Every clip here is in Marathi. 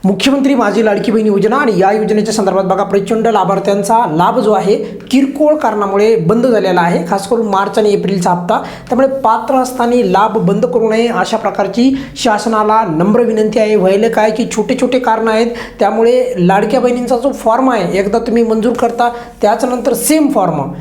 मुख्यमंत्री माझी लाडकी बहीण योजना आणि या योजनेच्या संदर्भात बघा प्रचंड लाभार्थ्यांचा लाभ जो आहे किरकोळ कारणामुळे बंद झालेला आहे, खास करून मार्च आणि एप्रिलचा हप्ता। त्यामुळे पात्र असताना लाभ बंद करू नये अशा प्रकारची शासनाला नम्र विनंती आहे। व्हायला काय की छोटे छोटे कारण आहेत, त्यामुळे लाडक्या बहिणींचा जो फॉर्म आहे एकदा तुम्ही मंजूर करता त्याच्यानंतर सेम फॉर्म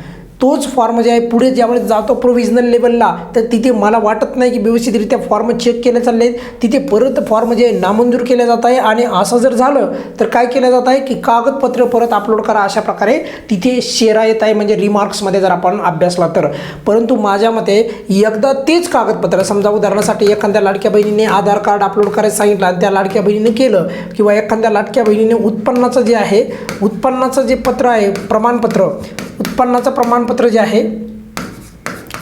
तोच फॉर्म जे आहे पुढे ज्यावेळेस जातो प्रोव्हिजनल लेवलला तर तिथे मला वाटत नाही की व्यवस्थितरित्या फॉर्म चेक केले चालले आहेत, तिथे परत फॉर्म जे नामंजूर केले जात आहे। आणि असं जर झालं तर काय केलं जात आहे की कागदपत्र परत अपलोड करा अशा प्रकारे तिथे शेरा येत आहे, म्हणजे रिमार्क्समध्ये जर आपण अभ्यासला तर। परंतु माझ्या मते एकदा तेच कागदपत्र, समजा उदाहरणासाठी एखाद्या लाडक्या बहिणीने आधार कार्ड अपलोड करायला सांगितलं आणि त्या लाडक्या बहिणीने केलं, किंवा एखाद्या लाडक्या बहिणीने उत्पन्नाचं जे आहे उत्पन्नाचं जे पत्र आहे प्रमाणपत्र, उत्पन्नाचं प्रमाणपत्र जे आहे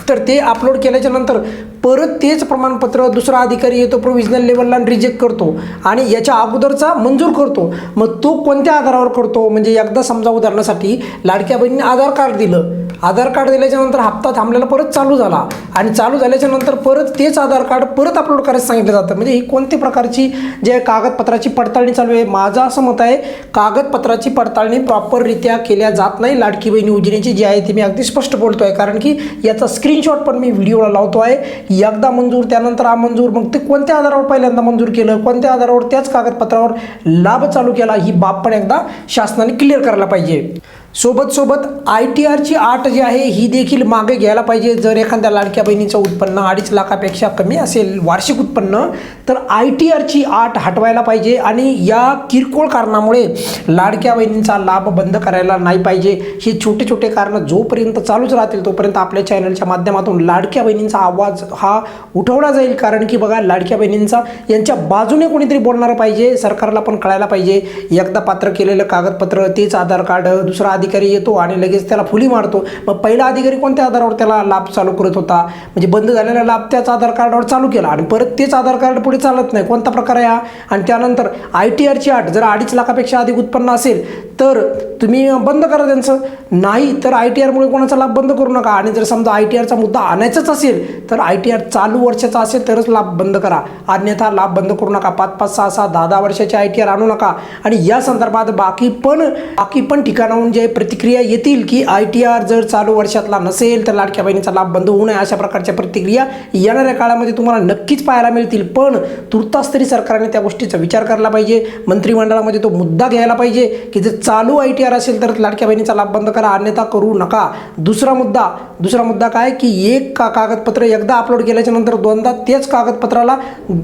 तर ते अपलोड केल्याच्या नंतर परत तेच प्रमाणपत्र दुसरा अधिकारी येतो प्रोव्हिजनल लेवलला रिजेक्ट करतो आणि याच्या अगोदरचा मंजूर करतो। मग तो कोणत्या आधारावर करतो, म्हणजे एकदा समजा उदाहरणासाठी लाडक्या बहिणीने आधार कार्ड दिलं, आधार कार्ड दिल्याच्या नंतर हप्ता थांबलेला परत चालू झाला आणि चालू झाल्याच्या नंतर परत तेच आधार कार्ड परत अपलोड करायला सांगितलं जातं, म्हणजे ही कोणत्या प्रकारची जे कागदपत्राची पडताळणी चालू आहे। माझं असं मत आहे कागदपत्राची पडताळणी प्रॉपररित्या केल्या जात नाही लाडकी बहीण योजनेची जी आहे ती मी अगदी स्पष्ट बोलतो आहे, कारण की याचा स्क्रीनशॉट पण मी व्हिडिओला लावतो आहे। एकदा मंजूर त्यानंतर अमंजूर, मग ते कोणत्या आधारावर पहिल्यांदा मंजूर केलं, कोणत्या आधारावर त्याच कागदपत्रावर लाभ चालू केला, ही बाब पण एकदा शासनाने क्लिअर करायला पाहिजे। सोबत ITRची अट जी आहे ही देखील मागे घ्यायला पाहिजे। जर एखाद्या लाडक्या बहिणीचं उत्पन्न 2.5 लाखापेक्षा कमी असेल वार्षिक उत्पन्न तर ITRची अट हटवायला पाहिजे आणि या किरकोळ कारणामुळे लाडक्या बहिणींचा लाभ बंद करायला नाही पाहिजे। हे छोटे छोटे कारण जोपर्यंत चालूच राहतील तोपर्यंत आपल्या चॅनलच्या माध्यमातून लाडक्या बहिणींचा आवाज हा उठवला जाईल, कारण की बघा लाडक्या बहिणींचा यांच्या बाजूने कोणीतरी बोलणारं पाहिजे, सरकारला पण कळायला पाहिजे। एकदा पात्र केलेलं कागदपत्र तेच आधार कार्ड दुसरा अधिकारी येतो आणि लगेच त्याला फुली मारतो, मग पहिला अधिकारी कोणत्या आधारावर त्याला लाभ चालू करत होता, म्हणजे बंद झालेला लाभ त्याच आधार कार्डावर चालू केला आणि परत तेच आधार कार्ड पुढे चालत नाही, कोणता प्रकार आहे हा। आणि त्यानंतर ITRची अट जर 2.5 लाखापेक्षा अधिक उत्पन्न असेल तर तुम्ही बंद करा त्यांचं, नाही तर ITRमुळे कोणाचा लाभ बंद करू नका। आणि जर समजा ITRचा मुद्दा आणायचाच असेल तर ITR चालू वर्षाचा असेल तरच लाभ बंद करा, अन्यथा लाभ बंद करू नका। 5-5, 6-6, 10-10 वर्षाचे ITR आणू नका। आणि या संदर्भात बाकी पण ठिकाणाहून जे प्रतिक्रिया येतील की ITR जर चालू वर्षातला नसेल तर लाडक्या बहिणीचा लाभ बंद होऊ नये, अशा प्रकारच्या प्रतिक्रिया येणाऱ्या काळामध्ये तुम्हाला नक्कीच पाहायला मिळतील। पण तुर्तास तरी सरकारने त्या गोष्टीचा विचार करायला पाहिजे, मंत्रिमंडळामध्ये तो मुद्दा घ्यायला पाहिजे की जर चालू ITR असेल तर लाडक्या बहिणीचा लाभ बंद करा, अन्यथा करू नका। दुसरा मुद्दा काय की एक कागदपत्र एकदा अपलोड केल्याच्या नंतर दोनदा तेच कागदपत्राला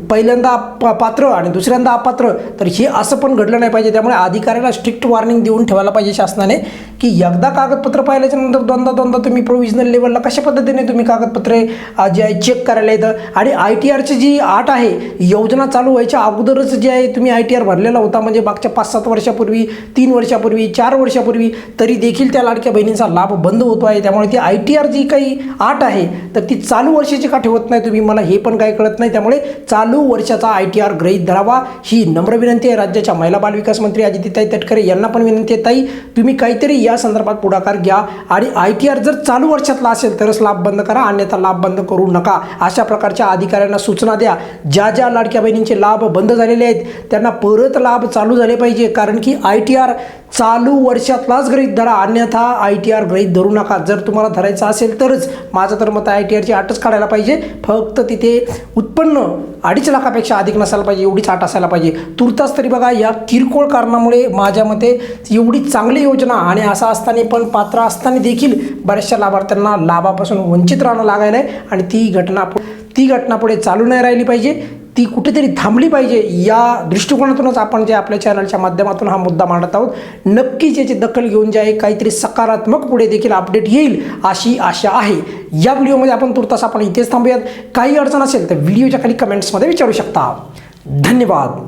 पहिल्यांदा पात्र आणि दुसऱ्यांदा अपात्र, तर हे असं पण घडलं नाही पाहिजे। त्यामुळे अधिकाऱ्याला स्ट्रिक्ट वॉर्निंग देऊन ठेवायला पाहिजे शासनाने की एकदा कागदपत्र पाहिल्याच्या नंतर दोनदा तुम्ही प्रोव्हिजनल लेवलला कशा पद्धतीने तुम्ही कागदपत्रे जे आहे चेक करायला येतं। आणि ITRची जी अट आहे योजना चालू व्हायच्या अगोदरच जे आहे तुम्ही ITR भरलेला होता, म्हणजे मागच्या 5-7 वर्षापूर्वी, 3 वर्षापूर्वी, 4 वर्षापूर्वी, तरी देखील त्या लाडक्या बहिणींचा लाभ बंद होतो आहे। त्यामुळे ती ITR जी काही अट आहे तर ती चालू वर्षाची का ठेवत नाही तुम्ही, मला हे पण काही कळत नाही। त्यामुळे चालू वर्षाचा ITR गृहीत धरावा ही नम्र विनंती आहे। राज्याच्या महिला बालविकास मंत्री अदितीताई तटकरे यांना पण विनंती आहे, ताई तुम्ही काहीतरी या संदर्भात पुढाकार घ्या आणि ITR जर चालू वर्षातला असेल तरच लाभ बंद करा, अन्यथा लाभ बंद करू नका। अशा प्रकारच्या अधिकाऱ्यांना सूचना द्या। ज्या लाडक्या बहिणींचे लाभ बंद झालेले आहेत त्यांना परत लाभ चालू झाले पाहिजे, कारण की ITR चालू वर्षातलाच गृहीत धरा, अन्यथा ITR गृहीत धरू नका। जर तुम्हाला धरायचं असेल तरच, माझं तर मत ITRची अटच काढायला पाहिजे, फक्त तिथे उत्पन्न 2.5 लाखापेक्षा अधिक नसायला पाहिजे, एवढीच अट असायला पाहिजे। तुर्तास तरी बघा या किरकोळ कारणामुळे माझ्या मते एवढी चांगली योजना आणि असं असताना पण पात्र असताना देखील बऱ्याचशा लाभार्थ्यांना लाभापासून वंचित राहणं लागायला आहे आणि ती घटना पुढे चालू नाही राहिली पाहिजे, ती कुठेतरी थांबली पाहिजे। या दृष्टिकोनातूनच आपण जे आपल्या चॅनलच्या माध्यमातून हा मुद्दा मांडत आहोत, नक्कीच याची दखल घेऊन जे आहे काहीतरी सकारात्मक पुढे देखील अपडेट येईल अशी आशा आहे। या व्हिडिओमध्ये आपण तुर्तास इथेच थांबूयात। काही अडचण असेल तर व्हिडिओच्या खाली कमेंट्समध्ये विचारू शकता। धन्यवाद।